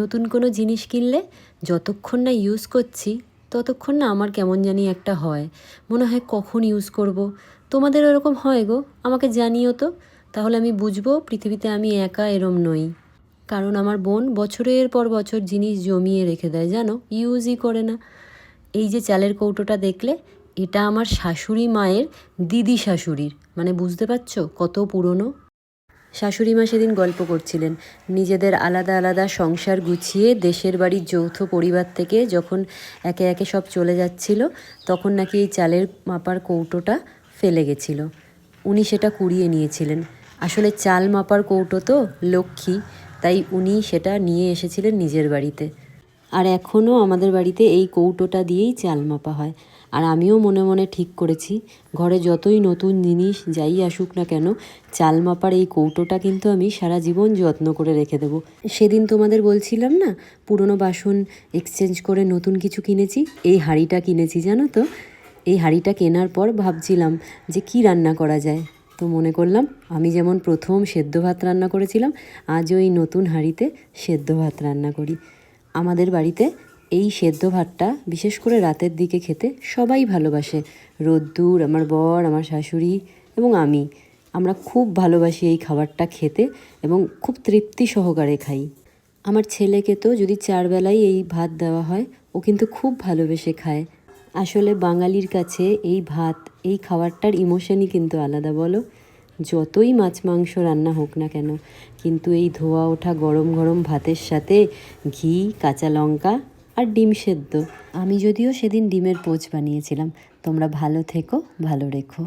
নতুন কোনো জিনিস কিনলে যতক্ষণ না ইউজ করছি ততক্ষণ না আমার কেমন জানি একটা হয়, মনে হয় কখন ইউজ করব। তোমাদের ওরকম হয় গো? আমাকে জানিও তো, তাহলে আমি বুঝবো পৃথিবীতে আমি একা এরম নই। কারণ আমার বোন বছরের পর বছর জিনিস জমিয়ে রেখে দেয়, জানো, ইউজই করে না। এই যে চালের কৌটোটা দেখলে, এটা আমার শাশুড়ি মায়ের দিদি শাশুড়ির, মানে বুঝতে পারছো কত পুরনো। শাশুড়ি মা সেদিন গল্প করছিলেন নিজেদের আলাদা আলাদা সংসার গুছিয়ে দেশের বাড়ির যৌথ পরিবার থেকে যখন একে একে সব চলে যাচ্ছিল, তখন নাকি এই চালের মাপার কৌটোটা ফেলে গেছিল। উনি সেটা কুড়িয়ে নিয়েছিলেন। আসলে চাল মাপার কৌটো তো লক্ষ্মী, তাই উনি সেটা নিয়ে এসেছিলেন নিজের বাড়িতে। আর এখনও আমাদের বাড়িতে এই কৌটোটা দিয়েই চাল মাপা হয়। আর আমিও মনে মনে ঠিক করেছি, ঘরে যতই নতুন জিনিস যাই আসুক না কেন, চাল মাপার এই কৌটোটা কিন্তু আমি সারা জীবন যত্ন করে রেখে দেবো। সেদিন তোমাদের বলছিলাম না, পুরনো বাসন এক্সচেঞ্জ করে নতুন কিছু কিনেছি, এই হাঁড়িটা কিনেছি জানো তো। এই হাঁড়িটা কেনার পর ভাবছিলাম যে কি রান্না করা যায়, তো মনে করলাম আমি যেমন প্রথম সেদ্ধ ভাত রান্না করেছিলাম, আজও এই নতুন হাঁড়িতে সেদ্ধ ভাত রান্না করি। আমাদের বাড়িতে এই সেদ্ধ ভাতটা বিশেষ করে রাতের দিকে খেতে সবাই ভালোবাসে। রোদ্দুর, আমার বর, আমার শাশুড়ি এবং আমরা খুব ভালোবাসি এই খাবারটা খেতে এবং খুব তৃপ্তি সহকারে খাই। আমার ছেলেকে তো যদি 4 বেলাই এই ভাত দেওয়া হয়, ও কিন্তু খুব ভালোবেসে খায়। আসলে বাঙালির কাছে এই ভাত, এই খাবারটার ইমোশনই কিন্তু আলাদা, বলো। যতই মাছ মাংস রান্না হোক না কেন, কিন্তু এই ধোয়া ওঠা গরম গরম ভাতের সাথে ঘি, কাঁচা লঙ্কা আর ডিম সেদ্ধ। আমি যদিও সেদিন ডিমের পোচ বানিয়েছিলাম। তোমরা ভালো থেকো, ভালো রেখো।